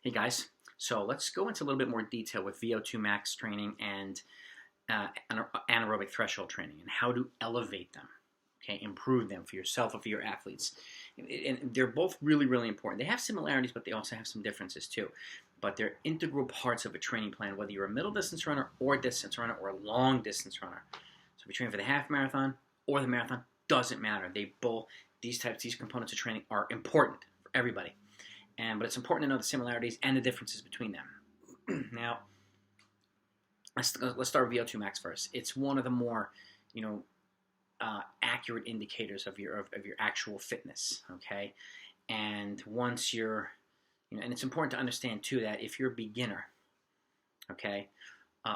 Hey guys, so let's go into a little bit more detail with Vo2 Max training and anaerobic threshold training and how to elevate them, okay, improve them for yourself or for your athletes. And they're both really, really important. They have similarities, but they also have some differences too. But they're integral parts of a training plan, whether you're a middle distance runner or a distance runner or a long distance runner. So if you train for the half marathon or the marathon, doesn't matter. These components of training are important for everybody. But it's important to know the similarities and the differences between them. Now, let's start with Vo2 Max first. It's one of the more, accurate indicators of your actual fitness. Okay, and once you're, and it's important to understand too that if you're a beginner, okay,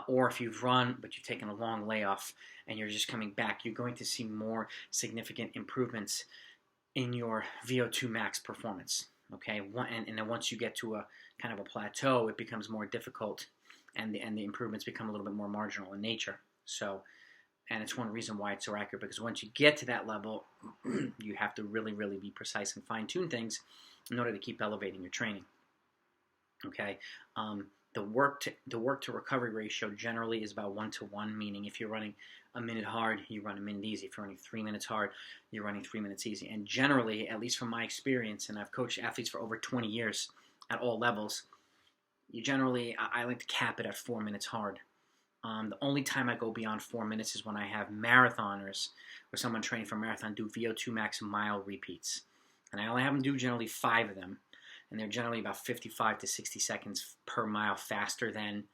or if you've run but you've taken a long layoff and you're just coming back, you're going to see more significant improvements in your Vo2 Max performance. Okay, and then once you get to a kind of a plateau, it becomes more difficult, and the improvements become a little bit more marginal in nature. So, and it's one reason why it's so accurate, because once you get to that level, you have to really, really be precise and fine-tune things in order to keep elevating your training. Okay, the work to recovery ratio generally is about 1-to-1, meaning if you're running a minute hard, you run a minute easy. If you're running 3 minutes hard, you're running 3 minutes easy. And generally, at least from my experience, and I've coached athletes for over 20 years at all levels, I like to cap it at 4 minutes hard. The only time I go beyond 4 minutes is when I have marathoners or someone training for a marathon do Vo2 Max Mile Repeats. And I only have them do generally 5 of them. And they're generally about 55 to 60 seconds per mile faster than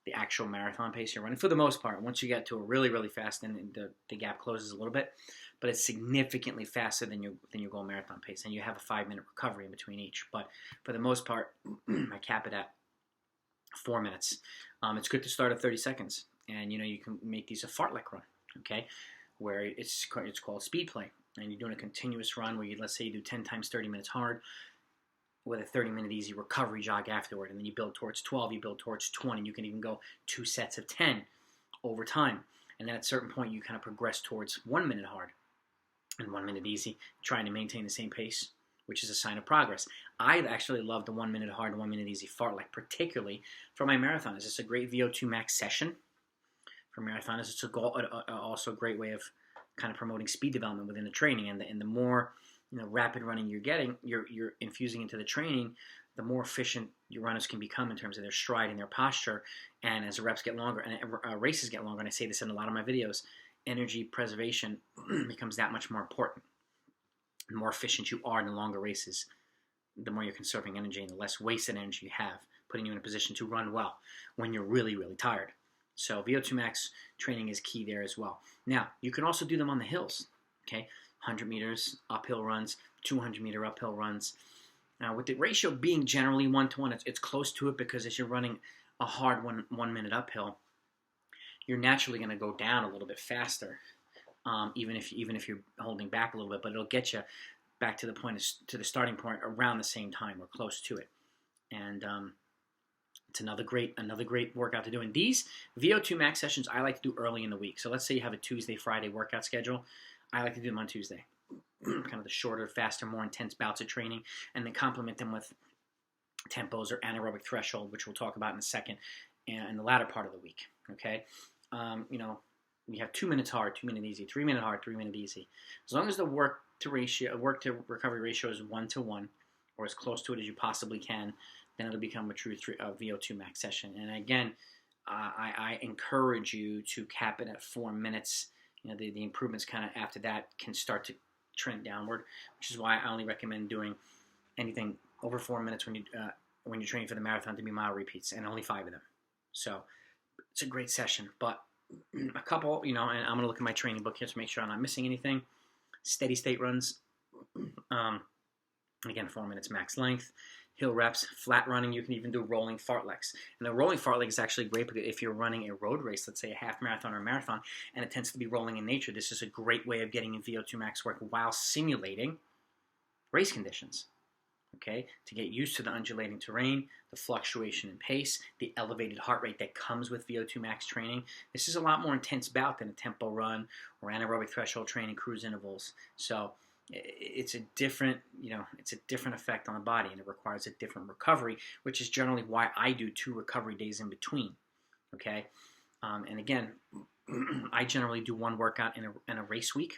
the actual marathon pace you're running, for the most part. Once you get to a really, really fast, then the gap closes a little bit, but it's significantly faster than your goal marathon pace, and you have a 5-minute recovery in between each. But for the most part, I cap it at 4 minutes. It's good to start at 30 seconds, and you can make these a fartlek run, okay, where it's called speed play, and you're doing a continuous run where let's say you do 10 times 30 minutes hard, with a 30-minute easy recovery jog afterward, and then you build towards 12, you build towards 20, you can even go 2 sets of 10 over time, and then at a certain point you kind of progress towards 1 minute hard and 1 minute easy, trying to maintain the same pace, which is a sign of progress. I actually love the 1 minute hard and 1 minute easy fartlek, particularly for my marathoners. It's a great Vo2 Max session for marathoners. It's also a great way of kind of promoting speed development within the training, and the more rapid running you're infusing into the training, the more efficient your runners can become in terms of their stride and their posture. And as the reps get longer and races get longer, and I say this in a lot of my videos, energy preservation becomes that much more important. The more efficient you are in the longer races, the more you're conserving energy and the less wasted energy you have, putting you in a position to run well when you're really, really tired. So Vo2 Max training is key there as well. Now, you can also do them on the hills, okay? 100 meters uphill runs, 200-meter uphill runs. Now, with the ratio being generally 1-to-1, it's close to it, because as you're running a hard 1 minute uphill, you're naturally going to go down a little bit faster, even if you're holding back a little bit. But it'll get you back to the starting point around the same time or close to it. And it's another great workout to do. And these Vo2 Max sessions I like to do early in the week. So let's say you have a Tuesday, Friday workout schedule. I like to do them on Tuesday, kind of the shorter, faster, more intense bouts of training, and then complement them with tempos or anaerobic threshold, which we'll talk about in a second, and in the latter part of the week. Okay, we have 2 minutes hard, 2 minute easy, 3 minute hard, 3 minute easy. As long as the work to recovery ratio is 1-to-1, or as close to it as you possibly can, then it'll become a true Vo2 Max session. And again, I encourage you to cap it at 4 minutes. The improvements kind of after that can start to trend downward, which is why I only recommend doing anything over 4 minutes when you're training for the marathon to be mile repeats, and only 5 of them. So it's a great session. But a couple, and I'm going to look at my training book here to make sure I'm not missing anything. Steady state runs, again, 4 minutes max length. Hill reps, flat running, you can even do rolling fartleks. And the rolling fartlek is actually great because if you're running a road race, let's say a half marathon or a marathon, and it tends to be rolling in nature, this is a great way of getting in Vo2 Max work while simulating race conditions, okay? To get used to the undulating terrain, the fluctuation in pace, the elevated heart rate that comes with Vo2 Max training. This is a lot more intense bout than a tempo run or anaerobic threshold training, cruise intervals. So it's a different, it's a different effect on the body, and it requires a different recovery, which is generally why I do 2 recovery days in between. Okay, and again, I generally do 1 workout in a race week,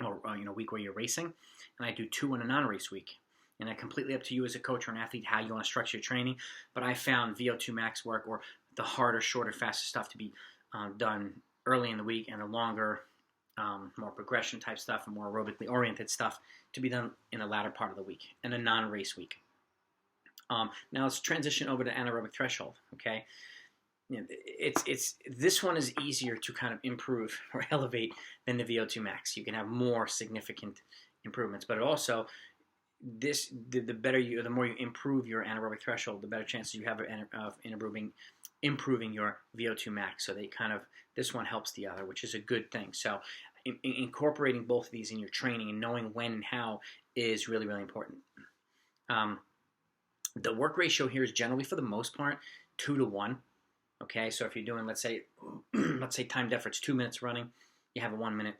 or week where you're racing, and I do 2 in a non-race week. And it's completely up to you as a coach or an athlete how you want to structure your training. But I found Vo2 Max work, or the harder, shorter, faster stuff, to be done early in the week, and the longer, more progression type stuff and more aerobically oriented stuff to be done in the latter part of the week, in a non-race week. Now let's transition over to anaerobic threshold. Okay, this one is easier to kind of improve or elevate than the Vo2 Max. You can have more significant improvements, but it also, the more you improve your anaerobic threshold, the better chances you have of improving your Vo2 Max. So this one helps the other, which is a good thing. So incorporating both of these in your training and knowing when and how is really, really important. The work ratio here is generally, for the most part, 2 to 1. Okay, so if you're doing, let's say timed efforts, 2 minutes running, you have a 1 minute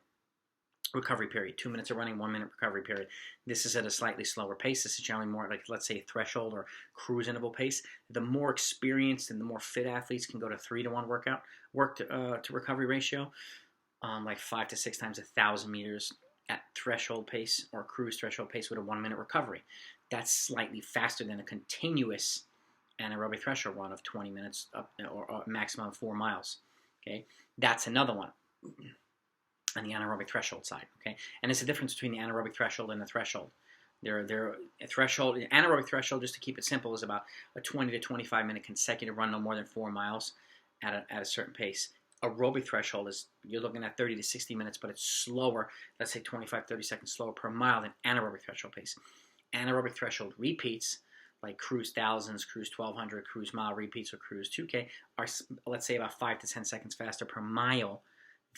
recovery period. 2 minutes of running, 1 minute recovery period. This is at a slightly slower pace. This is generally more like, let's say, threshold or cruise interval pace. The more experienced and the more fit athletes can go to 3 to 1 work to recovery ratio, like 5 to 6 times 1,000 meters at threshold pace or cruise threshold pace with a 1 minute recovery. That's slightly faster than a continuous anaerobic threshold run of 20 minutes up, or maximum 4 miles. Okay, that's another one on the anaerobic threshold side. Okay, and it's the difference between the anaerobic threshold and the threshold. Anaerobic threshold, just to keep it simple, is about a 20 to 25 minute consecutive run, no more than 4 miles at a certain pace. Aerobic threshold is, you're looking at 30 to 60 minutes, but it's slower, let's say 25, 30 seconds slower per mile than anaerobic threshold pace. Anaerobic threshold repeats, like cruise thousands, cruise 1200, cruise mile repeats, or cruise 2K, are, let's say, about 5 to 10 seconds faster per mile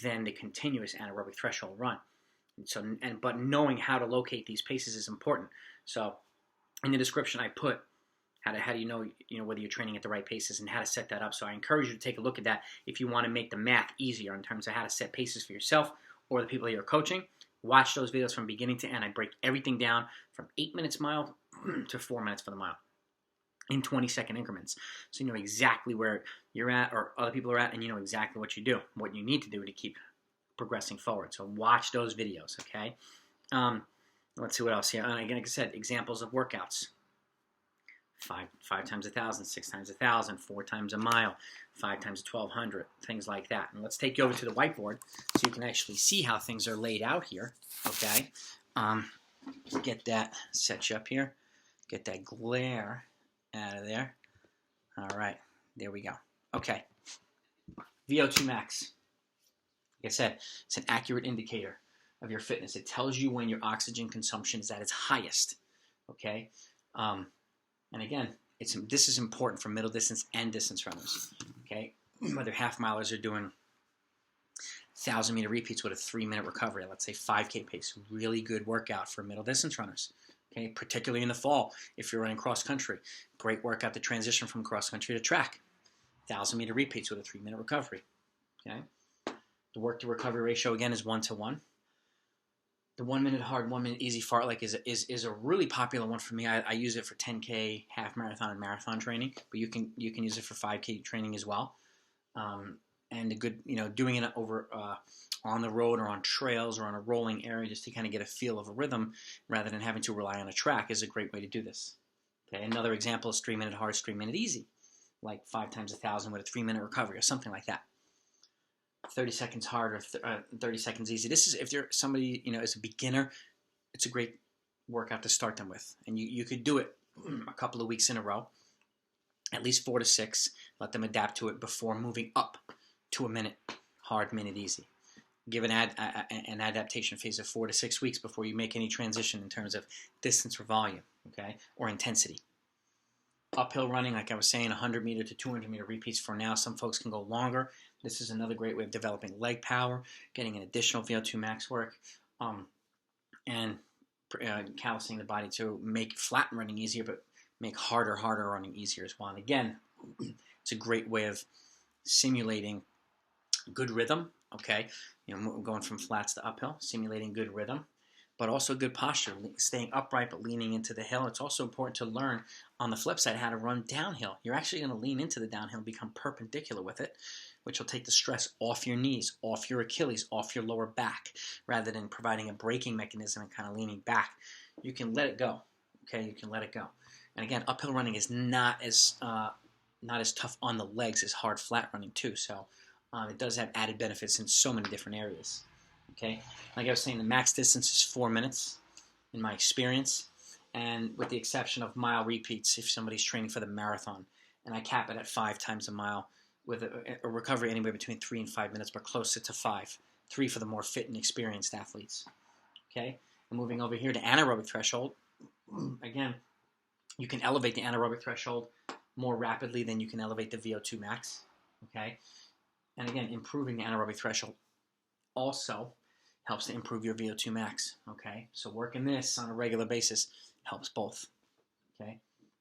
than the continuous anaerobic threshold run. But knowing how to locate these paces is important. So in the description I put how do you know whether you're training at the right paces and how to set that up. So I encourage you to take a look at that if you want to make the math easier in terms of how to set paces for yourself or the people that you're coaching. Watch those videos from beginning to end. I break everything down from 8 minutes mile to 4 minutes for the mile in 20-second increments. So you know exactly where you're at or other people are at, and you know exactly what you need to do to keep progressing forward. So watch those videos, okay? Let's see what else here. Again, like I said, examples of workouts. 5 times 1,000, 6 times 1,000, 4 times a mile, 5 times 1,200, things like that. And let's take you over to the whiteboard so you can actually see how things are laid out here, okay? Get that, set you up here. Get that glare out of there. All right, there we go. Okay, Vo2 Max. Like I said, it's an accurate indicator of your fitness. It tells you when your oxygen consumption is at its highest, okay? And again, this is important for middle distance and distance runners, okay? Whether half milers are doing 1,000-meter repeats with a 3-minute recovery, let's say 5K pace, really good workout for middle distance runners, okay? Particularly in the fall, if you're running cross country, great workout to transition from cross country to track. 1,000-meter repeats with a 3-minute recovery, okay? The work to recovery ratio again is 1 to 1. The 1 minute hard, 1 minute easy fartlek is a really popular one for me. I use it for 10K, half marathon, and marathon training, but you can use it for 5K training as well. And a good, doing it over on the road or on trails or on a rolling area just to kind of get a feel of a rhythm rather than having to rely on a track is a great way to do this. Okay, another example is 3 minute hard, 3 minute easy, like 5 times 1,000 with a 3-minute recovery or something like that. 30 seconds hard or 30 seconds easy. This is if you're somebody, is a beginner, it's a great workout to start them with. And you could do it a couple of weeks in a row, at least 4 to 6. Let them adapt to it before moving up to a minute hard, minute easy. Give an adaptation phase of 4 to 6 weeks before you make any transition in terms of distance or volume, okay, or intensity. Uphill running, like I was saying, 100-meter to 200-meter repeats for now. Some folks can go longer. This is another great way of developing leg power, getting an additional Vo2 Max work, and callousing the body to make flat running easier, but make harder running easier as well. And again, it's a great way of simulating good rhythm, okay? Going from flats to uphill, simulating good rhythm. but also good posture, staying upright but leaning into the hill. It's also important to learn on the flip side how to run downhill. You're actually going to lean into the downhill and become perpendicular with it, which will take the stress off your knees, off your Achilles, off your lower back, rather than providing a braking mechanism and kind of leaning back. You can let it go. Okay, you can let it go. And again, uphill running is not as tough on the legs as hard flat running too. So it does have added benefits in so many different areas. Okay, like I was saying, the max distance is 4 minutes in my experience, and with the exception of mile repeats, if somebody's training for the marathon, and I cap it at 5 times a mile with a recovery anywhere between 3 and 5 minutes, but closer to 5. 3 for the more fit and experienced athletes. Okay, and moving over here to anaerobic threshold, again, you can elevate the anaerobic threshold more rapidly than you can elevate the Vo2 max. Okay, and again, improving the anaerobic threshold also helps to improve your Vo2 max. Okay, so working this on a regular basis helps both. Okay,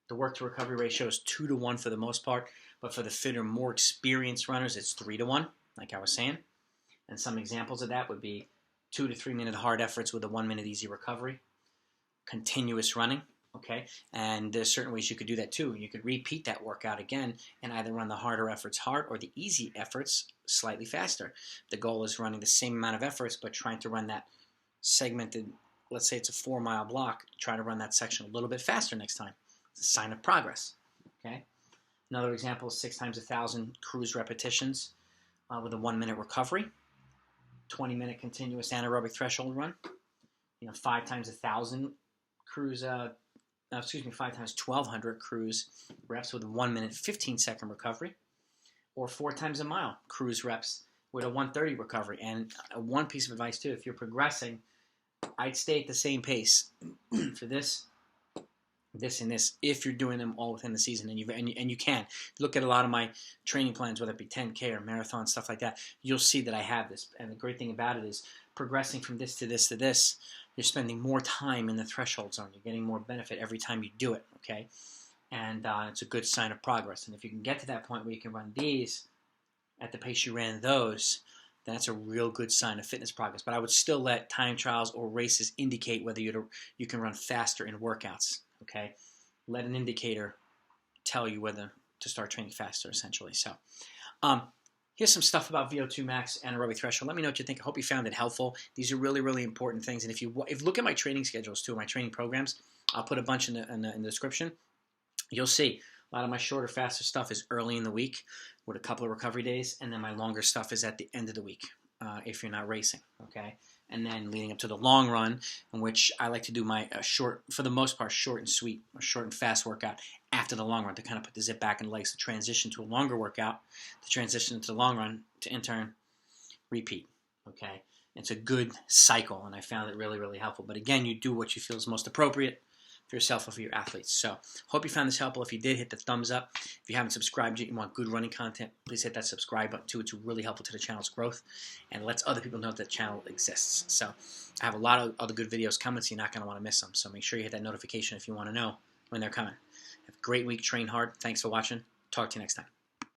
the work to recovery ratio is 2 to 1 for the most part, but for the fitter, more experienced runners, it's 3 to 1, like I was saying. And some examples of that would be 2 to 3 minute hard efforts with a 1 minute easy recovery, continuous running. Okay, and there's certain ways you could do that too. You could repeat that workout again and either run the harder efforts hard or the easy efforts slightly faster. The goal is running the same amount of efforts, but trying to run that segmented, let's say it's a 4 mile block, try to run that section a little bit faster next time. It's a sign of progress. Okay. Another example is 6 times 1,000 cruise repetitions with a 1 minute recovery, 20 minute continuous anaerobic threshold run. 5 times 1,000 cruise. 5 times 1,200 cruise reps with a 1 minute 15-second recovery, or 4 times a mile cruise reps with a 1:30 recovery. And one piece of advice too, if you're progressing, I'd stay at the same pace for this, and this, if you're doing them all within the season, and you can. If you look at a lot of my training plans, whether it be 10K or marathon, stuff like that, you'll see that I have this. And the great thing about it is progressing from this to this to this, you're spending more time in the threshold zone. You're getting more benefit every time you do it, okay? And it's a good sign of progress. And if you can get to that point where you can run these at the pace you ran those, then that's a real good sign of fitness progress. But I would still let time trials or races indicate whether you can run faster in workouts, okay? Let an indicator tell you whether to start training faster, essentially. So here's some stuff about Vo2 Max anaerobic threshold. Let me know what you think. I hope you found it helpful. These are really, really important things. And if you look at my training schedules too, my training programs, I'll put a bunch in the description. You'll see a lot of my shorter, faster stuff is early in the week with a couple of recovery days, and then my longer stuff is at the end of the week if you're not racing, okay? And then leading up to the long run, in which I like to do my short, for the most part, short and sweet, or short and fast workout after the long run to kind of put the zip back in the legs to transition to a longer workout, to transition into the long run, to in turn repeat, okay? It's a good cycle, and I found it really, really helpful. But again, you do what you feel is most appropriate for yourself or for your athletes. So hope you found this helpful. If you did, hit the thumbs up. If you haven't subscribed yet, you want good running content, please hit that subscribe button too. It's really helpful to the channel's growth and lets other people know that the channel exists. So I have a lot of other good videos coming, so you're not going to want to miss them. So make sure you hit that notification if you want to know when they're coming. Have a great week. Train hard. Thanks for watching. Talk to you next time.